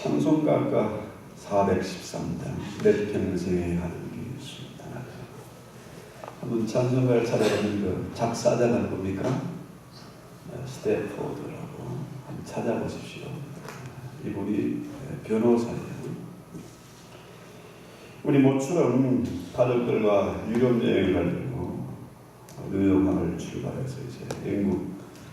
찬송가가 413장 내 평생에 하는 길 순탄하다. 한번 찬송가를 찾아보면 그 작사자가 누굽니까? 스태포드라고 한번 찾아보십시오. 이분이 변호사예요. 우리 모처럼 가족들과 유럽 여행을 가지고 뉴욕항을 출발해서 이제 영국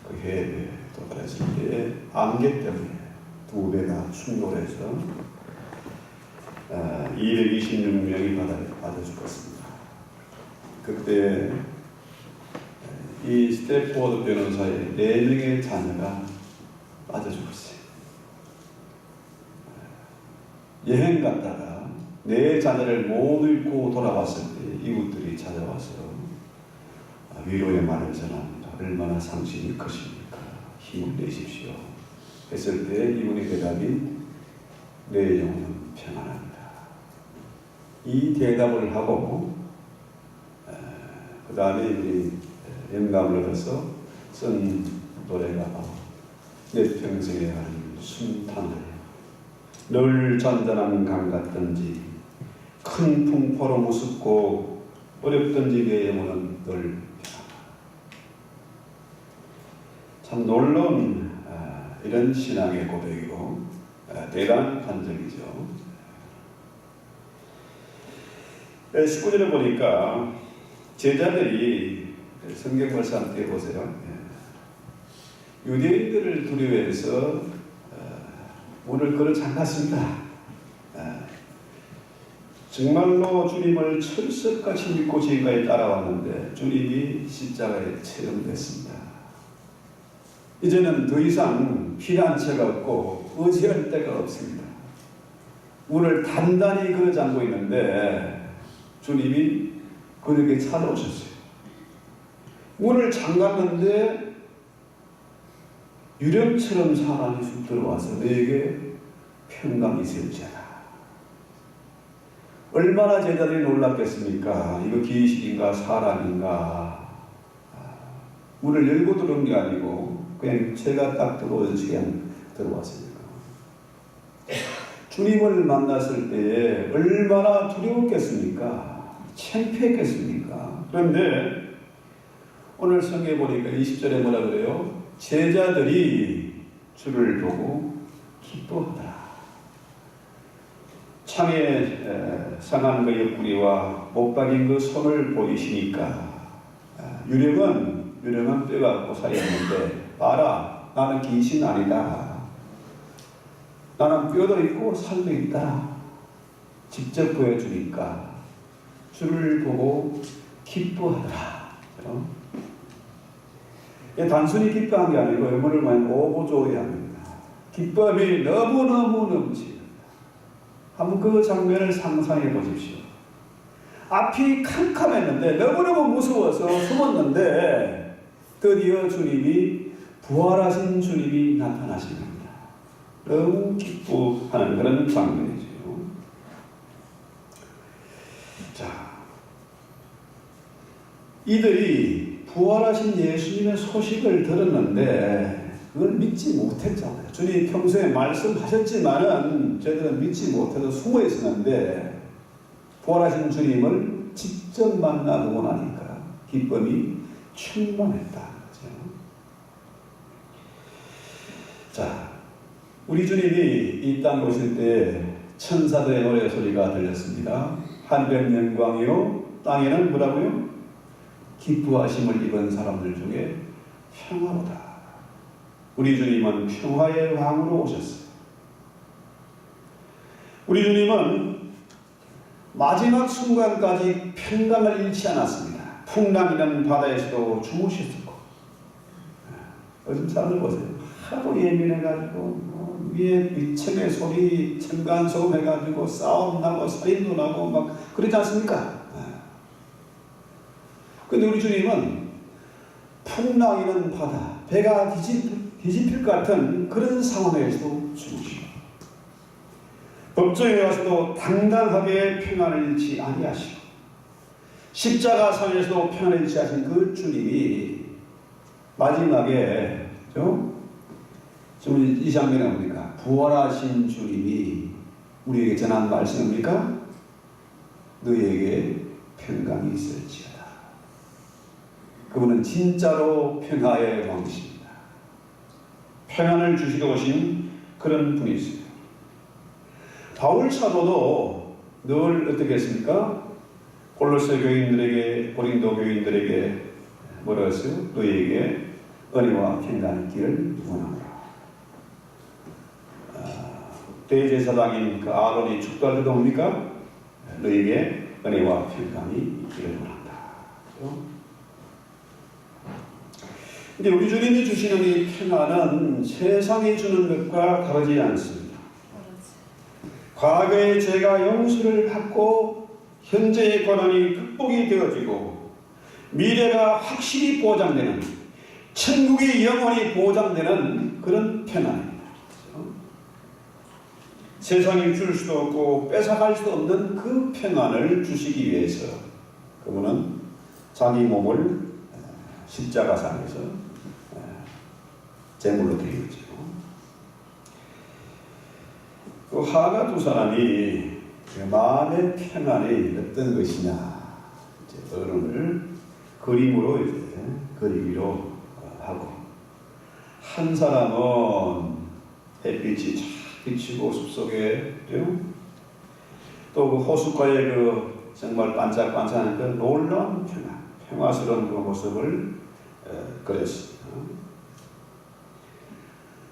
그 해에 도달했을 때 안개 때문에 두 배가 충돌해서 226명이 바다에 빠져 죽었습니다. 그때 이 스태포드 변호사의 4명의 자녀가 빠져 죽었어요. 여행 갔다가 4 자녀를 못 잃고 돌아왔을 때 이웃들이 찾아와서 위로의 말을 전합니다. 얼마나 상심이 크십니까? 힘을 내십시오. 했을 때 이분의 대답이 내 영혼은 평안합니다. 이 대답을 하고 그 다음에 우리 영감을 얻어서 쓴 노래가 내 평생에 하는 순탄을 늘 잔잔한 강 같던지 큰 풍파로 무섭고 어렵던지 내 영혼은 늘 평안하다. 참 놀라운 이런 신앙의 고백이고 대단한 간증이죠. 19절에 보니까 제자들이 성경 말씀 함께 보세요. 유대인들을 두려워해서 문을 걸어 잠갔습니다. 정말로 주님을 철석같이 믿고 지금까지 따라왔는데 주님이 십자가에 체험됐습니다. 이제는 더 이상 피난처가 없고 의지할 데가 없습니다. 문을 단단히 걸어 잠고 있는데 주님이 그에게 찾아오셨어요. 문을 잠갔는데 유령처럼 사람이 쑥 들어와서 너에게 평강이 세울지어다. 얼마나 제자들이 놀랐겠습니까? 이거 귀신인가 사람인가? 문을 열고 들어온 게 아니고 그냥 제가 딱 들어오듯이 그냥 들어왔습니다. 주님을 만났을 때에 얼마나 두려웠겠습니까? 창피했겠습니까? 그런데 오늘 성경에 보니까 20절에 뭐라 그래요? 제자들이 주를 보고 기뻐하더라. 창에 상한 그 옆구리와 못 박인 그 손을 보이시니까 유령은 뼈가 고사였는데 봐라, 나는 귀신 아니다. 나는 뼈도 있고 살도 있다. 직접 보여주니까 주를 보고 기뻐하더라. 단순히 기뻐한 게 아니고 영혼을 많이 오고조해야 합니다. 기쁨이 너무너무 넘칩니다. 한번 그 장면을 상상해 보십시오. 앞이 캄캄했는데 너무너무 무서워서 숨었는데 드디어 주님이 부활하신 주님이 나타나신 겁니다. 너무 기뻐하는 그런 장면이죠. 자, 이들이 부활하신 예수님의 소식을 들었는데 그걸 믿지 못했잖아요. 주님이 평소에 말씀하셨지만은 저희들은 믿지 못해서 숨어 있었는데 부활하신 주님을 직접 만나보고 나니까 기쁨이 충만했다. 그렇죠? 자, 우리 주님이 이 땅에 오실 때 천사들의 노래 소리가 들렸습니다. 하늘의 영광이요 땅에는 뭐라고요? 기뻐하심을 입은 사람들 중에 평화로다. 우리 주님은 평화의 왕으로 오셨어요. 우리 주님은 마지막 순간까지 평강을 잃지 않았습니다. 풍랑이라는 바다에서도 주무셨고, 요즘 사람들 보세요. 하도 예민해가지고 위에 미청의 소리 층간소음 해가지고 싸움 나고 살인도 나고 막 그러지 않습니까? 근데 우리 주님은 풍랑이는 바다, 배가 뒤집힐 것 같은 그런 상황에서도 주무시고 법정에 와서도 당당하게 평안을 잃지 아니하시고 십자가상에서도 평안을 잃지 하신 그 주님이 마지막에 지금 이 장면에 뭡니까? 부활하신 주님이 우리에게 전한 말씀입니까? 너희에게 평강이 있을지어다. 그분은 진짜로 평화의 왕이십니다. 평안을 주시러 오신 그런 분이십니다. 바울 사도도 늘 어떻게 했습니까? 골로새 교인들에게, 고린도 교인들에게 뭐라고 했어요? 너희에게 은혜와 평강이 있기를 원하노라. 대제사장인 그 아론이 축도할 때도 뭡니까? 너희에게 은혜와 평강이 있기를 원한다. 근데 우리 주님이 주시는 이 평안은 세상이 주는 것과 다르지 않습니다. 과거의 죄가 용서를 받고 현재의 고난이 극복이 되어지고 미래가 확실히 보장되는, 천국이 영원히 보장되는 그런 평안입니다. 세상이 줄 수도 없고 뺏어갈 수도 없는 그 평안을 주시기 위해서 그분은 자기 몸을 십자가상에서 제물로 드리겠죠. 그 하가 두 사람이 마음의 평안이 어떤 것이냐, 이제 어른을 그림으로 이제 그리기로 하고, 한 사람은 햇빛이 쫙 비치고 숲속에 또 그 호숫가에 그 정말 반짝반짝하는 그 놀라운 평화스러운 그 모습을 그렸습니다.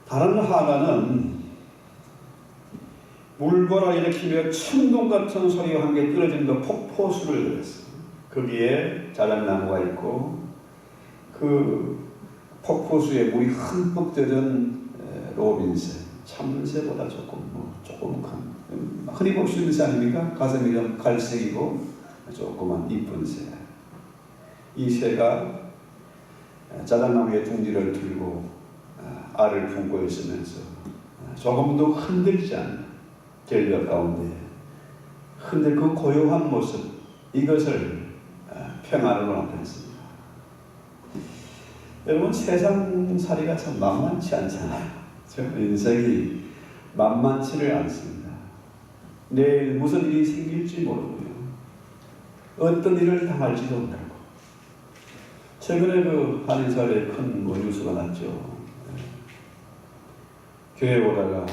다른 하나는 물보라 일으키며 천둥 같은 소리와 함께 떨어진 그 폭포수를 그렸어요. 거기에 자작나무가 있고 그 폭포수에 물이 흠뻑 젖은 로빈새, 참새보다 조금 큰, 흔히 볼 수 있는 새 아닙니까? 가슴이 좀 갈색이고 조그만 이쁜 새. 이 새가 자작나무의 둥지를 들고 알을 품고 있으면서 조금도 흔들지 않는 절벽 가운데 흔들 그 고요한 모습, 이것을 평안으로 나타냈습니다. 여러분, 세상살이가 참 만만치 않잖아요. 인생이 만만치를 않습니다. 내일 무슨 일이 생길지 모르고요. 어떤 일을 당할지도 모르고. 최근에 그 한인사회에 큰 뉴스가 났죠. 교회 오다가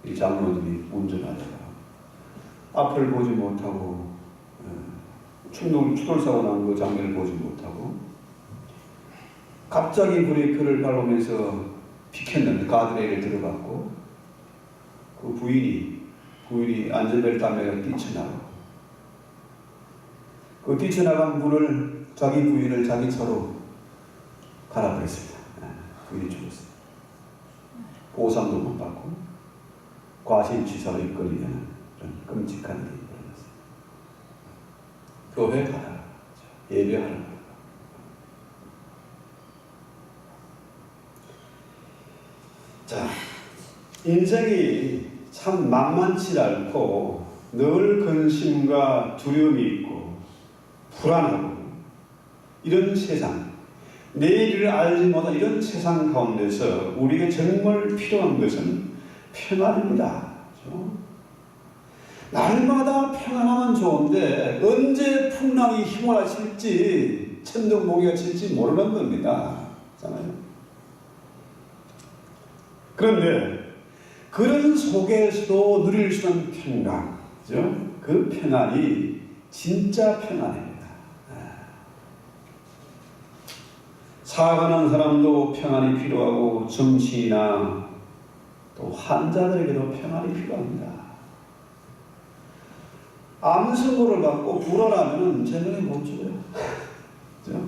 이 장로들이 운전하다가 앞을 보지 못하고 추돌사고 난 그 장면을 보지 못하고 갑자기 브레이크를 밟으면서 비켰는데 가드레일을 들어갔고 그 부인이 안전벨트 안 매고 뛰쳐나가고 그 뛰쳐나간 분을 자기 부인을 자기 차로 갈아버렸습니다. 부인이 죽었습니다. 보상도 못 받고 과실치사로 이끌리는 그런 끔찍한 일이 일어났습니다. 교회 가라, 예배하라. 자, 인생이 참 만만치 않고 늘 근심과 두려움이 있고 불안하고 이런 세상, 내일을 알지 못한 이런 세상 가운데서 우리에게 정말 필요한 것은 평안입니다. 그렇죠? 날마다 평안하면 좋은데 언제 풍랑이 휘몰아칠지 천둥번개가 칠지 모르는 겁니다. 그렇잖아요. 그런데 그런 속에서도 누릴 수 있는 평강, 그죠? 그 평안이 진짜 평안입니다. 사랑하는 사람도 평안이 필요하고 정치인이나 또 환자들에게도 평안이 필요합니다. 암 선고를 받고 불안하면 제대로 못 죽어요. 그죠?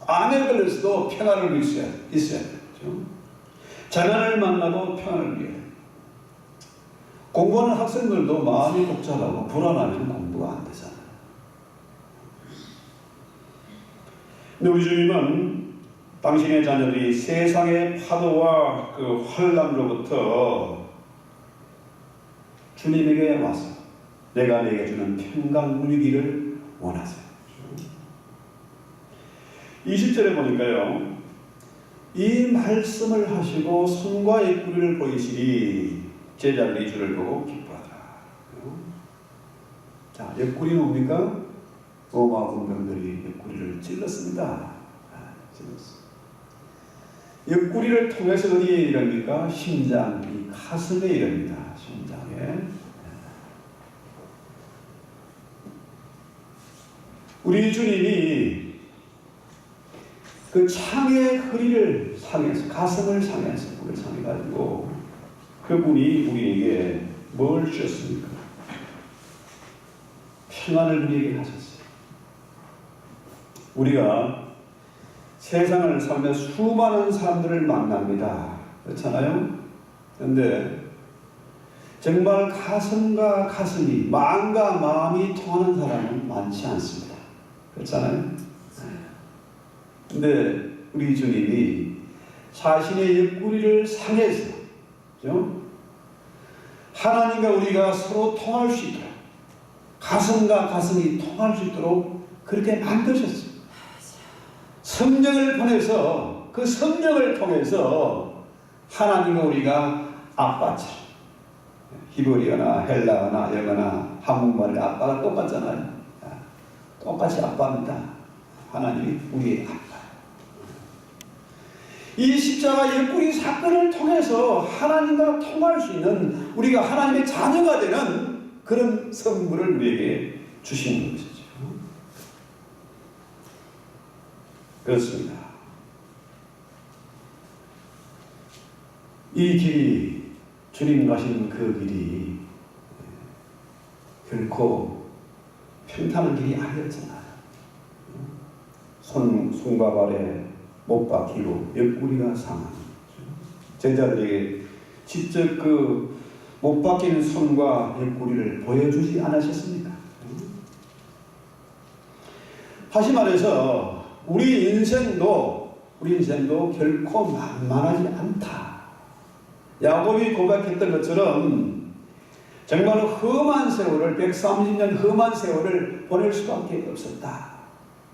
암에 걸려서도 평안을 있어야 돼요. 재난을 만나도 평안을 위해. 공부하는 학생들도 마음이 복잡하고 불안하면 공부가 안 되잖아요. 근데 우리 주님은 당신의 자녀들이 세상의 파도와 그 환난으로부터 주님에게 와서 내가 내게 주는 평강 누리기를 원하세요. 20절에 보니까요. 이 말씀을 하시고 손과 옆구리를 보이시니 제자들이 주를 보고 기뻐하더라. 자, 옆구리는 뭡니까? 로마 군병들이 옆구리를 찔렀습니다. 찔렀습니다. 옆구리를 통해서 어디에 이릅니까? 심장, 이 가슴에 이릅니다. 심장에. 우리 주님이 그 창의 허리를 상해서, 가슴을 상해서, 그걸 상해가지고 그분이 우리에게 뭘 주셨습니까? 평안을 우리에게 하셨어요. 우리가 세상을 살며 수많은 사람들을 만납니다. 그렇잖아요? 그런데 정말 가슴과 가슴이, 마음과 마음이 통하는 사람은 많지 않습니다. 그렇잖아요? 근데 우리 주님이 자신의 옆구리를 상해서, 그렇죠? 하나님과 우리가 서로 통할 수 있도록, 가슴과 가슴이 통할 수 있도록 그렇게 만드셨어요. 성령을 보내서, 그 성령을 통해서 하나님과 우리가 아빠처럼, 히브리어나 헬라어나 영어나 한국말의 아빠가 똑같잖아요. 똑같이 아빠입니다. 하나님이 우리의 아빠. 이 십자가 옆구리 사건을 통해서 하나님과 통할 수 있는, 우리가 하나님의 자녀가 되는 그런 선물을 우리에게 주시는 것이죠. 그렇습니다. 이 길이, 주님 가신 그 길이 결코 평탄한 길이 아니었잖아요. 손과 발에 못 박히고 옆구리가 상한 제자들에게 직접 그 못 박히는 손과 옆구리를 보여주지 않으셨습니까? 다시 말해서 우리 인생도 결코 만만하지 않다. 야곱이 고백했던 것처럼 정말 험한 세월을, 130년 험한 세월을 보낼 수밖에 없었다.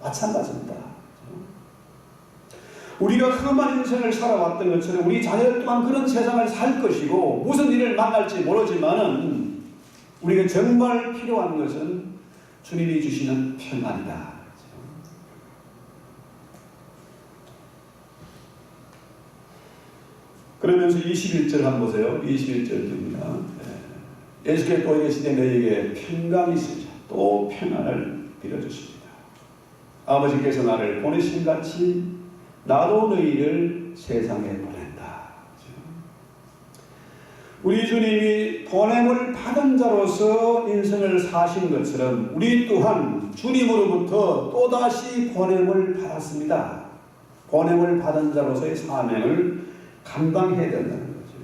마찬가지입니다. 우리가 험한 인생을 살아왔던 것처럼 우리 자녀들 또한 그런 세상을 살 것이고, 무슨 일을 만날지 모르지만은 우리가 정말 필요한 것은 주님이 주시는 평안이다. 그러면서 21절 한번 보세요. 21절입니다. 예수께서 또 계시되 너희에게 평강이 있으리라. 또 평안을 빌어주십니다. 아버지께서 나를 보내신 같이 나도 너희를 세상에 보낸다. 우리 주님이 보냄을 받은 자로서 인생을 사신 것처럼 우리 또한 주님으로부터 또다시 보냄을 받았습니다. 보냄을 받은 자로서의 사명을 감당해야 된다는 거죠.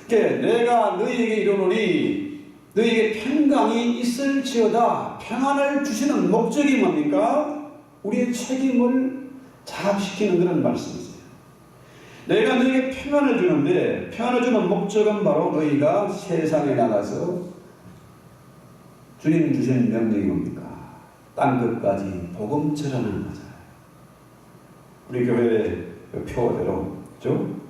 그러니까 내가 너희에게 이르노니 너희에게 평강이 있을지어다. 평안을 주시는 목적이 뭡니까? 우리의 책임을 자각시키는 그런 말씀이세요. 내가 너희에게 평안을 주는데, 평안을 주는 목적은 바로 너희가 세상에 나가서 주님 주신 명령이 뭡니까? 땅 끝까지 복음 전하는 거잖아요. 우리 교회의 표어대로, 그죠?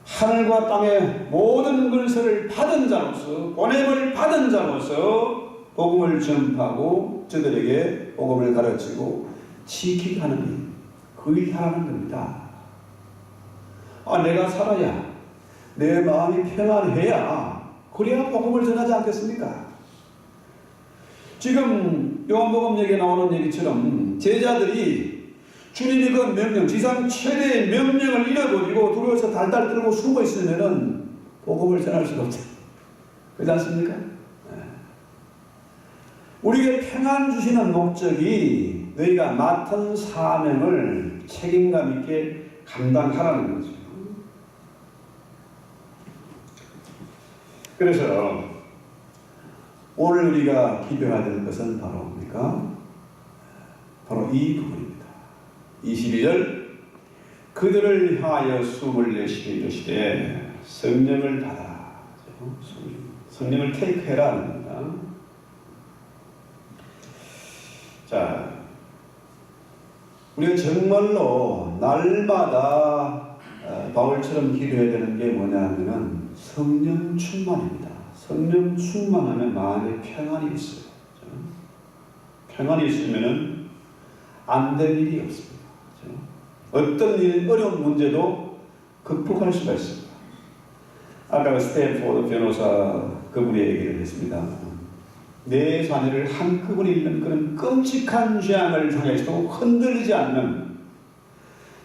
하늘과 땅의 모든 권세를 받은 자로서, 보냄을 받은 자로서 복음을 전파하고 저들에게 복음을 가르치고 지키게 하는 일, 그 일 하라는 겁니다. 내가 살아야, 내 마음이 평안해야, 그래야 복음을 전하지 않겠습니까? 지금 요한복음 얘기에 나오는 얘기처럼 제자들이 주님이 그 명령, 지상 최대의 명령을 잃어버리고 두려워서 달달 떨고 숨어 있으면은 복음을 전할 수가 없죠. 그렇지 않습니까? 우리에게 평안 주시는 목적이 너희가 맡은 사명을 책임감 있게 감당하라는 거죠. 그래서 오늘 우리가 기도해야 될 것은 바로 뭡니까? 바로 이 부분입니다. 22절, 그들을 향하여 숨을 내쉬게 이르시되 성령을 받아라. 성령을 테이크해라 하는 겁니다. 자, 우리가 정말로 날마다 바울처럼 기도해야 되는 게 뭐냐면은 성령 충만입니다. 성령 충만하면 마음에 평안이 있어요. 평안이 있으면은 안 될 일이 없습니다. 어떤 일, 어려운 문제도 극복할 수가 있습니다. 아까 스탠포드 변호사 그분이 얘기를 했습니다. 내 자녀를 한꺼번에 잃는 그런 끔찍한 재앙을 당해서도 흔들리지 않는,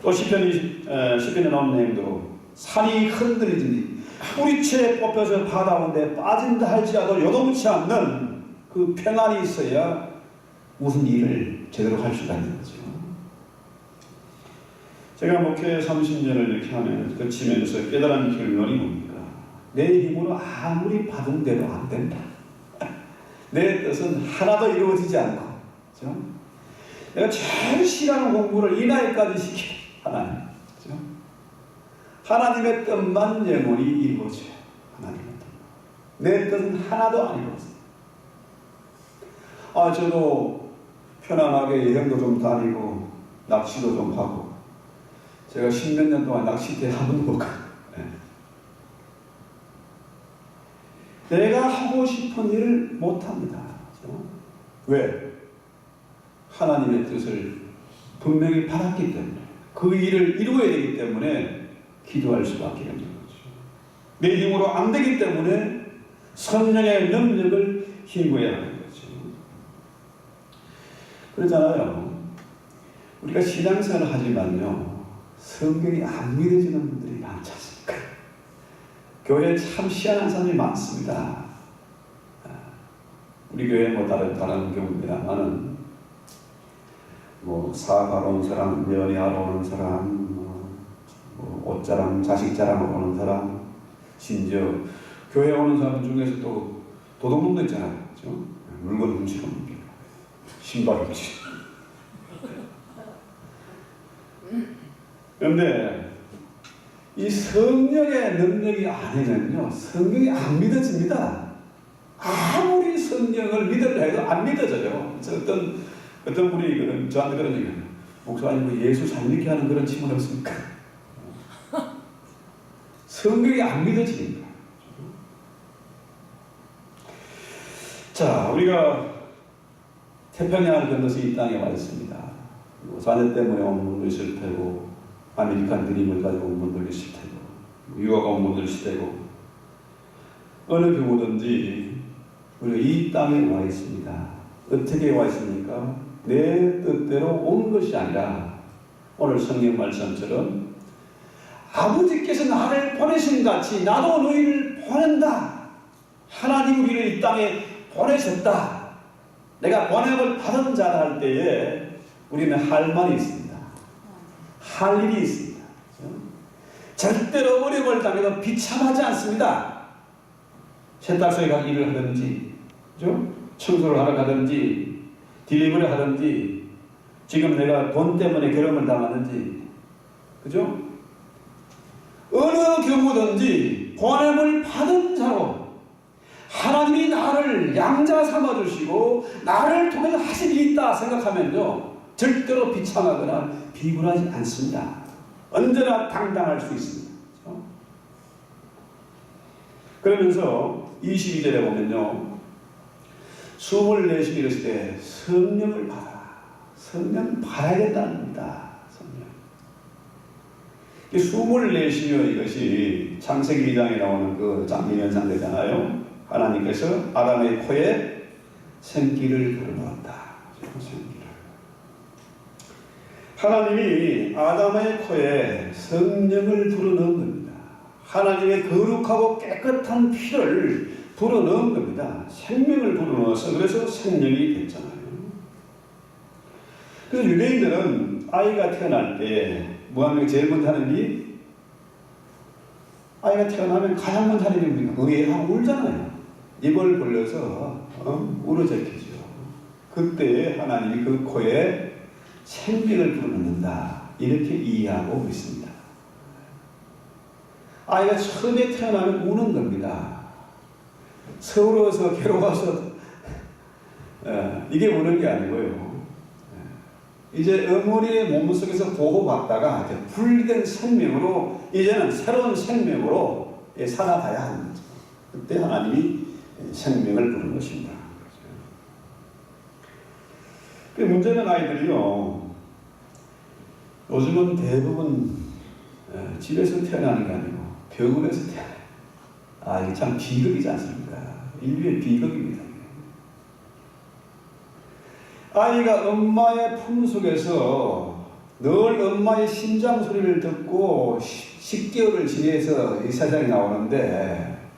또 시편에 나온 내용도 산이 흔들리지 뿌리채 뽑혀서 바다 가운데 빠진다 할지라도 요동치 않는 그 평안이 있어야 무슨 일을 제대로 할 수가 있는 거죠. 제가 목회 30년을 이렇게 하면 거치면서 깨달은 결론이 뭡니까? 내 힘으로 아무리 받은 대로 안 된다. 내 뜻은 하나도 이루어지지 않고, 그렇죠? 내가 제일 싫어하는 공부를 이 나이까지 시켜 하나님, 그렇죠? 하나님의 뜻만 영원히 이루어져요. 하나님의 뜻. 내 뜻은 하나도 안 이루어져요. 저도 편안하게 여행도 좀 다니고 낚시도 좀 하고, 제가 10몇 년 동안 낚시대 한 번도 못 가요. 내가 하고 싶은 일을 못합니다. 그렇죠? 왜? 하나님의 뜻을 분명히 받았기 때문에, 그 일을 이루어야 되기 때문에 기도할 수밖에 없는 거죠. 내 힘으로 안 되기 때문에 성령의 능력을 힘구해야 하는 거죠. 그러잖아요. 우리가 신앙생활을 하지만요, 성경이 안 믿어지는 분들이 많지 않습니까? 교회에 참 희한한 사람이 많습니다. 우리 교회 뭐 다른 경우입니다만은 뭐 사업하러 오는 사람, 연애하러 오는 사람, 뭐 옷자랑, 자식자랑하러 오는 사람, 심지어 교회 오는 사람 중에서 또 도둑놈도 있잖아요. 그렇죠? 물건 훔치러 오는 게, 신발 훔치러. 그런데 이 성령의 능력이 아니면요, 성경이 안 믿어집니다. 아무리 성경을 믿으려 해도 안 믿어져요. 어떤 분이 저한테 그런 얘기해요. 목사님, 뭐 예수 잘 믿게 하는 그런 친구는 없습니까? 성경이 안 믿어지니까. 자, 우리가 태평양을 건너서 이 땅에 와 있습니다. 자녀 때문에 온 분도 있을 테고, 아메리칸 드림을 가지고 온 분도 있을 테고, 유학 온 분도 있을 테고, 어느 경우든지 우리가 이 땅에 와 있습니다. 어떻게 와 있습니까? 내 뜻대로 온 것이 아니라 오늘 성경 말씀처럼 아버지께서 나를 보내신 같이 나도 너희를 보낸다. 하나님 우리를 이 땅에 보내셨다. 내가 보냄을 받은 자다 할 때에 우리는 할 말이 있습니다. 할 일이 있습니다. 절대로 어려움을 당해도 비참하지 않습니다. 세탁소에 가서 일을 하든지, 그죠? 청소를 하러 가든지, 딜리버리 하든지, 지금 내가 돈 때문에 괴로움을 당하는지, 그죠? 어느 경우든지 보냄을 받은 자로 하나님이 나를 양자 삼아주시고 나를 통해서 하실 일이 있다 생각하면요, 절대로 비참하거나 비굴하지 않습니다. 언제나 당당할 수 있습니다. 그렇죠? 그러면서 22절에 보면요, 숨을 내쉬고 이랬을 때 성령을 받아라. 성령 받아야 된다는 겁니다. 성령. 숨을 내쉬며 이것이 창세기 2장에 나오는 그 장미연상되잖아요. 하나님께서 아담의 코에 생기를 불어넣었다. 생기를. 하나님이 아담의 코에 성령을 불어넣은 겁니다. 하나님의 거룩하고 깨끗한 피를 불어넣은 겁니다. 생명을 불어넣어서 그래서 생명이 됐잖아요. 그래서 유대인들은 아이가 태어날 때 무한하게 제일 먼저 하는 일이, 아이가 태어나면 가장 먼저 하는 일이 의아하고 울잖아요. 입을 벌려서 울어제키죠. 그때 하나님이 그 코에 생명을 불어넣는다, 이렇게 이해하고 있습니다. 아이가 처음에 태어나면 우는 겁니다. 서러워서 괴로워서 이게 우는 게 아니고요. 이제 어머니의 몸속에서 보호받다가 이제 분리된 생명으로 이제는 새로운 생명으로 살아가야 하는 거죠. 그때 하나님이 생명을 부른 것입니다. 그 문제는 아이들이요, 요즘은 대부분 집에서 태어나는 게 아니고 병원에서 태어나요. 이게 참 비극이지 않습니까? 인류의 비극입니다. 아이가 엄마의 품속에서 늘 엄마의 심장 소리를 듣고 10개월을 지내서 이 세상에 나오는데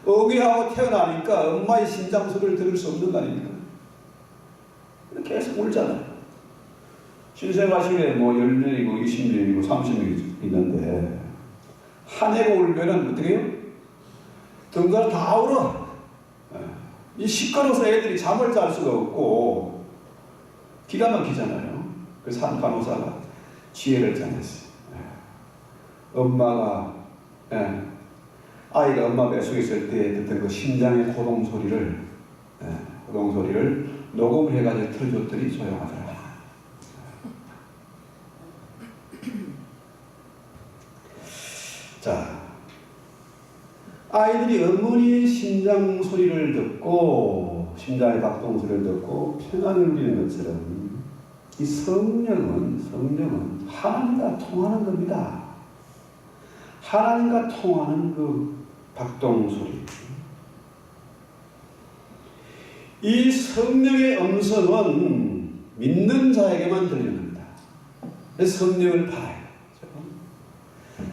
어귀하고 태어나니까 엄마의 심장 소리를 들을 수 없는 거 아닙니까? 계속 울잖아요. 신생아실에 뭐 10명이고 20명이고 30명이 있는데 한 해가 울면은 어떻게 해요? 등갈 다 울어. 이 시끄러워서 애들이 잠을 잘 수가 없고 기가 막히잖아요. 그래서 한 간호사가 지혜를 전했어요. 엄마가 아이가 엄마 뱃속에 있을 때 듣던 그 심장의 고동 소리를 녹음을 해가지고 틀어줬더니 조용하더라. 자, 아이들이 어머니의 심장 소리를 듣고 심장의 박동 소리를 듣고 평안을 누리는 것처럼 이 성령은 하나님과 통하는 겁니다. 하나님과 통하는 그 박동 소리. 이 성령의 음성은 믿는 자에게만 들리는 겁니다. 그래서 성령을 바라요.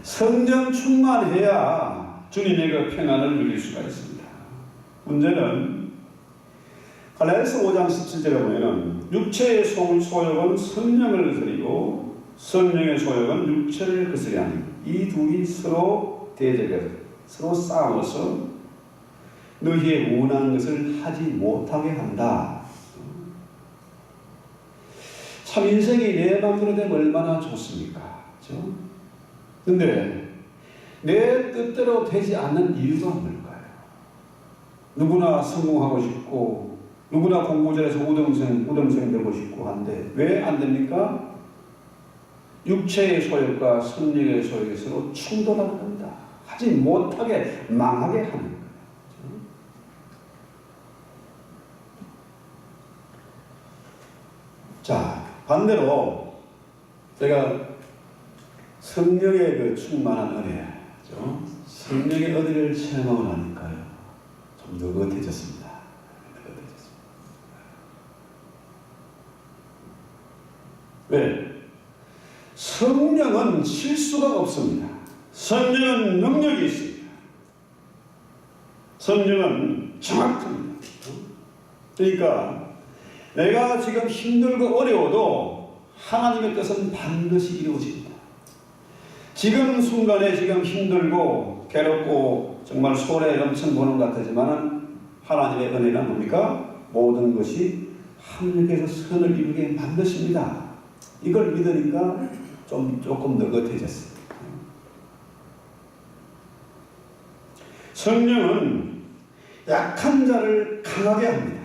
성령 충만해야 주님의 그 평안을 누릴 수가 있습니다. 문제는 갈라디아서 5장 17절에 보면은 육체의 소욕은 성령을 거스리고 성령의 소욕은 육체를 거스리니 이 둘이 서로 대적해서 서로 싸워서 너희의 원하는 것을 하지 못하게 한다. 참 인생이 내 마음대로 되면 얼마나 좋습니까? 그렇죠? 근데 내 뜻대로 되지 않는 이유가 뭘까요? 누구나 성공하고 싶고 누구나 공부 잘해서 우등생 되고 싶고 한데 왜 안 됩니까? 육체의 소욕과 성령의 소욕이 서로 충돌하는 겁니다. 하지 못하게 망하게 하는 거예요. 자, 반대로 제가 성령의 그 충만한 은혜, 그렇죠? 성령의 은혜를 체험하고 나니까요, 좀 느긋해졌습니다. 왜? 성령은 실수가 없습니다. 성령은 능력이 있습니다. 성령은 정확합니다. 그러니까 내가 지금 힘들고 어려워도 하나님의 뜻은 반드시 이루어집니다. 지금 순간에 지금 힘들고 괴롭고 정말 손에 엄청 보는 것 같지만 하나님의 은혜는 뭡니까? 모든 것이 합력해서 선을 이루게 만드십니다. 이걸 믿으니까 조금 느긋해졌어요. 성령은 약한 자를 강하게 합니다.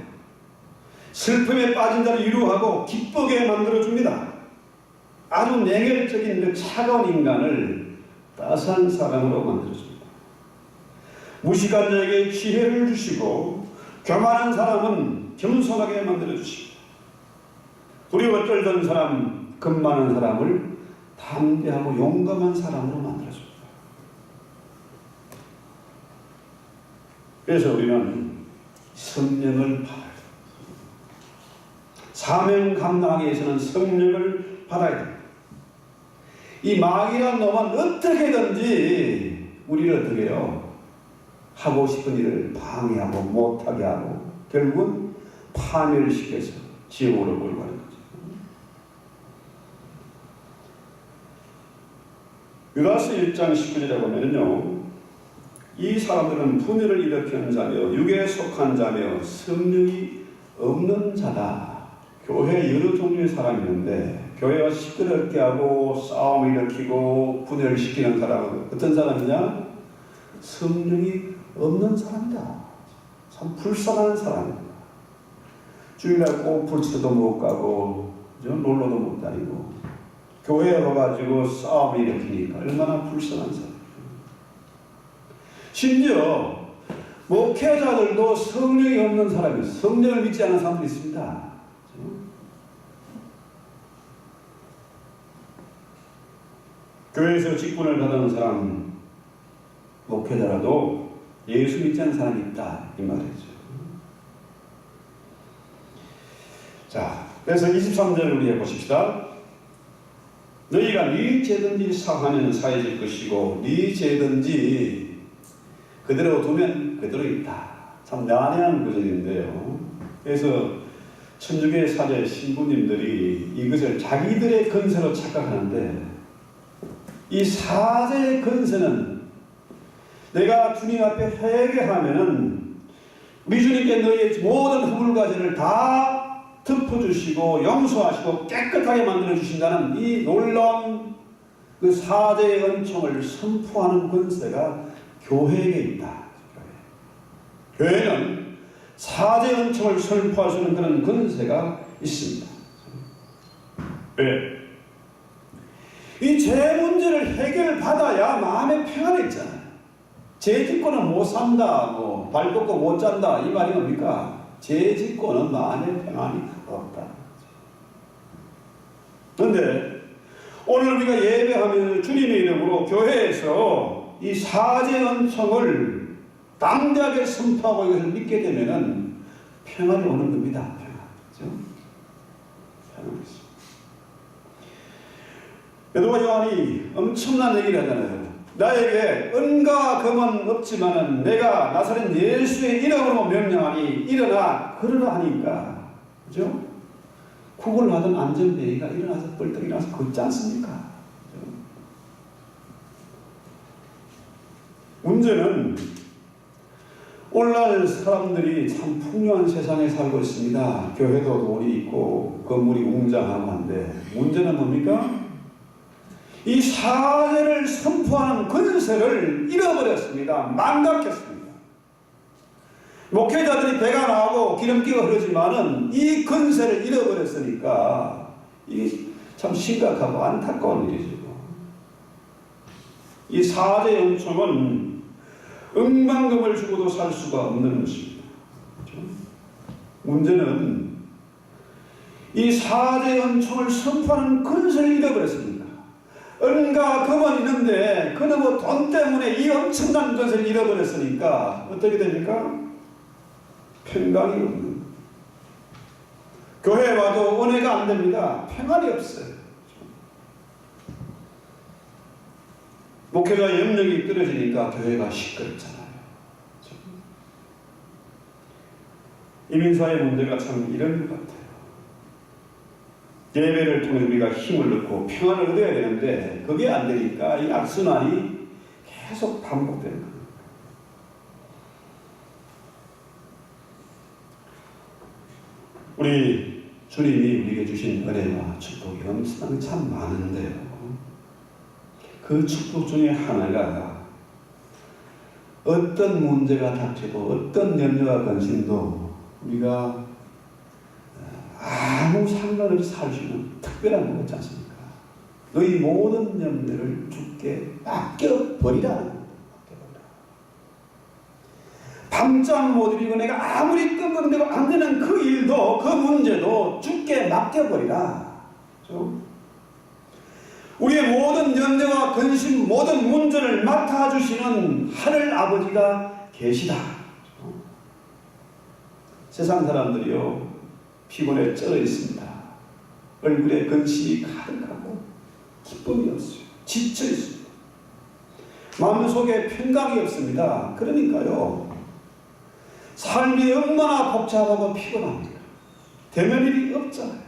슬픔에 빠진 자를 위로하고 기쁘게 만들어줍니다. 아주 냉혈적인 그 차가운 인간을 따스한 사람으로 만들어줍니다. 무식한 자에게 지혜를 주시고 교만한 사람은 겸손하게 만들어주십니다. 두려워 떨던 사람, 겁 많은 사람을 담대하고 용감한 사람으로 만들어줍니다. 그래서 우리는 성령을 받아야 됩니다. 사명 감당하기 위해서는 성령을 받아야 됩니다. 이 마귀란 놈은 어떻게든지 우리를 어떻게 해요? 하고 싶은 일을 방해하고 못하게 하고 결국은 파멸을 시켜서 지옥으로 몰고 가는 거죠. 유다서 1장 19절에 보면요, 이 사람들은 분열을 일으키는 자며 육에 속한 자며 성령이 없는 자다. 교회에 여러 종류의 사람이 있는데 교회가 시끄럽게 하고 싸움을 일으키고 분열을 시키는 사람은 어떤 사람이냐? 성령이 없는 사람이다. 참 불쌍한 사람입니다. 주일날 꼭 불치도 못 가고 놀러도 못 다니고 교회에 와가지고 싸움을 일으키니까 얼마나 불쌍한 사람. 심지어 목회자들도 성령이 없는 사람이, 성령을 믿지 않는 사람들이 있습니다. 교회에서 직분을 받은 사람, 목회자라도 예수 믿지 않는 사람이 있다, 이 말이죠. 자, 그래서 23절을 우리 해보십시다. 너희가 네 죄든지 사하면 사해질 것이고 네 죄든지 그대로 두면 그대로 있다. 참 난해한 구절인데요. 그래서 천주교 사제 신부님들이 이것을 자기들의 건세로 착각하는데, 이 사제의 건세는 내가 주님 앞에 회개하면은 우리 주님께 너희의 모든 허물과 죄를 다 덮어주시고 용서하시고 깨끗하게 만들어주신다는 이 놀라운 그 사제의 은총을 선포하는 권세가 교회에게 있다. 교회는 사제의 은총을 선포할 수 있는 그런 권세가 있습니다. 왜? 이 죄 문제를 해결받아야 마음의 평안이 있잖아요. 죄 짓고는 못 산다, 발 뻗고 못 잔다, 이 말이 뭡니까? 죄 짓고는 마음의 평안이 없다. 그런데 오늘 우리가 예배하면 주님의 이름으로 교회에서 이 사제 은총을 담대하게 선포하고 이것을 믿게 되면은 평안이 오는 겁니다. 평안. 그렇죠? 평안이 있습니다. 베드로 요한이 엄청난 얘기를 하잖아요. 나에게 은과 금은 없지만은 내가 나사렛 예수의 이름으로 명령하니 일어나 걸으라 하니까, 그죠? 구걸을 하던 안전뱅이가 일어나서 벌떡 일어나서 걷지 않습니까? 그죠? 문제는 오늘날 사람들이 참 풍요한 세상에 살고 있습니다. 교회도 돈이 있고 건물이 웅장하고 한데, 문제는 뭡니까? 이 사제를 선포하는 권세를 잃어버렸습니다. 망각했습니다. 목회자들이 배가 나오고 기름기가 흐르지만은 이 권세를 잃어버렸으니까 이게 참 심각하고 안타까운 일이죠. 이 사제 은총은 은광금을 주고도 살 수가 없는 것입니다. 그렇죠? 문제는 이 사제 은총을 선포하는 권세를 잃어버렸습니다. 은과 금은 있는데 그놈의 돈 때문에 이 엄청난 것을 잃어버렸으니까 어떻게 됩니까? 평강이 없는. 교회에 와도 은혜가 안 됩니다. 평안이 없어요. 목회자 염력이 떨어지니까 교회가 시끄럽잖아요. 이민사의 문제가 참 이런 것 같아요. 예배를 통해 우리가 힘을 얻고 평안을 얻어야 되는데 그게 안 되니까 이 악순환이 계속 반복되는 겁니다. 우리 주님이 우리에게 주신 은혜와 축복이 엄청나게 참 많은데요. 그 축복 중에 하나가 어떤 문제가 닥치고 어떤 염려와 근심도 우리가 아무 상관없이 살 수 있는 특별한 거 있지 않습니까? 너희 모든 염려를 주께 맡겨버리라. 밤잠 못 이루고 내가 아무리 끙끙대고 안 되는 그 일도, 그 문제도 주께 맡겨버리라. 그렇죠? 우리의 모든 염려와 근심, 모든 문제를 맡아주시는 하늘 아버지가 계시다. 그렇죠? 세상 사람들이요, 피곤에 쩔어 있습니다. 얼굴에 근심이 가득하고 기쁨이 없어요. 지쳐 있습니다. 마음속에 평강이 없습니다. 그러니까요, 삶이 얼마나 복잡하고 피곤합니까? 되는 일이 없잖아요.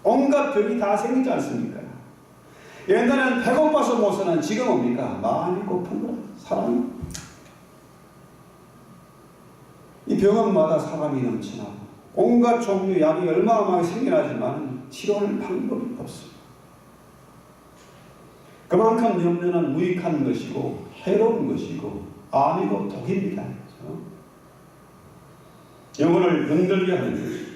온갖 병이 다 생기지 않습니까? 옛날에는 배고파서 못 사는, 지금 뭡니까? 마음이 고픈 거라. 사람이 이 병원마다 사람이 넘쳐나고 온갖 종류 약이 얼마나 많이 생겨나지만 치료할 방법이 없습니다. 그만큼 염려는 무익한 것이고 해로운 것이고 암이고 독입니다. 그렇죠? 영혼을 흔들게 하는 것입니다.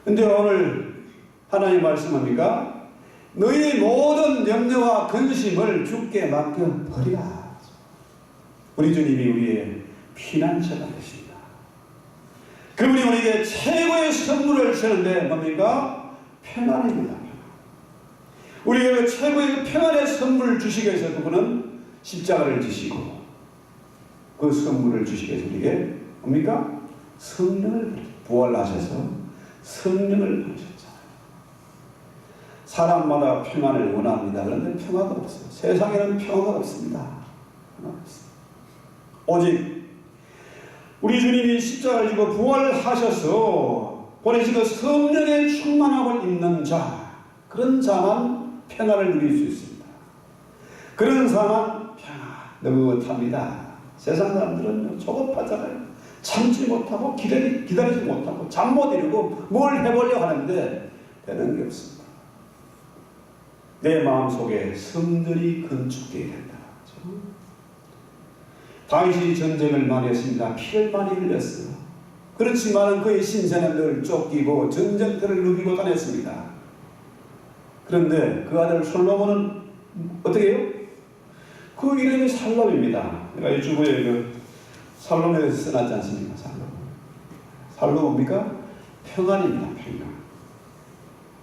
근데 오늘 하나님 말씀합니까? 너희 모든 염려와 근심을 주께 맡겨버리라. 우리 주님이 우리의 피난처가 되십니다. 그분이 우리에게 최고의 선물을 주는데 뭡니까? 평안입니다. 우리에게 최고의 평안의 선물을 주시기 위해서 그분은 십자가를 지시고 그 선물을 주시기 위해서 우리에게 뭡니까? 성령을 부활하셔서 성령을 보내셨잖아요. 사람마다 평안을 원합니다. 그런데 평화가 없어요. 세상에는 평화가 없습니다. 오직 우리 주님이 십자가를 지고 부활하셔서 보내시고 성령에 충만하고 있는 자, 그런 자만 평안을 누릴 수 있습니다. 그런 사람만 평안 느긋합니다. 세상 사람들은 조급하잖아요. 참지 못하고 기다리지 못하고 잠 못 이루고 뭘 해보려고 하는데 되는 게 없습니다. 내 마음속에 성전이 건축되어야 된다. 다윗이 전쟁을 많이 했습니다. 피를 많이 흘렸어요. 그렇지만 그의 신세는 늘 쫓기고 전쟁터를 누비고 다녔습니다. 그런데 그 아들 솔로몬은 어떻게 해요? 그 이름이 살롬입니다. 내가 이 주부에 그 살롬에 써놨지 않습니까? 살롬 뭡니까? 평안입니다. 평안.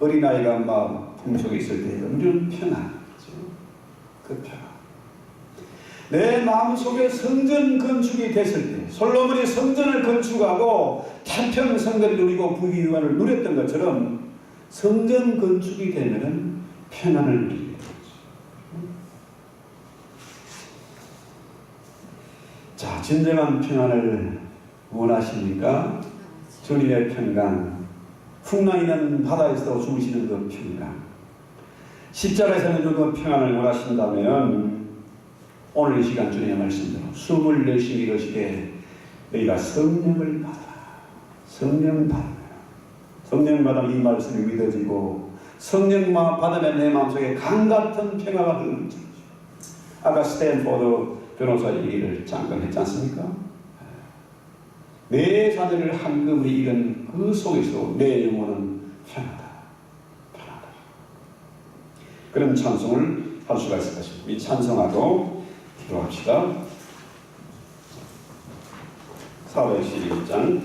어린아이가 막 품속에 있을 때 우리는 평안. 그 평안. 내 마음속에 성전 건축이 됐을 때 솔로몬이 성전을 건축하고 태평성전을 누리고 부귀영화를 누렸던 것처럼 성전 건축이 되면 평안을 누리게 되죠. 자, 진정한 평안을 원하십니까? 주님의 평강, 풍랑이는 바다에서 주무시는 그 평강, 십자가에서 누리는 그 평안을 원하신다면 오늘 이 시간 주님의 말씀대로 숨을 내쉬며 이러시되 너희가 성령을 받아라. 성령 받으면, 성령 받으면 이 말씀이 믿어지고 성령만 받으면 내 마음속에 강같은 평화가 흐르는 거죠. 아까 스탠포드 변호사 얘기를 잠깐 했지 않습니까? 내 자녀를 한금을 잃은 그 속에서 내 영혼은 편하다. 편하다. 그런 찬송을 할 수가 있을 것입니다. 이 찬송하고 기도합시다. 사도행전 12장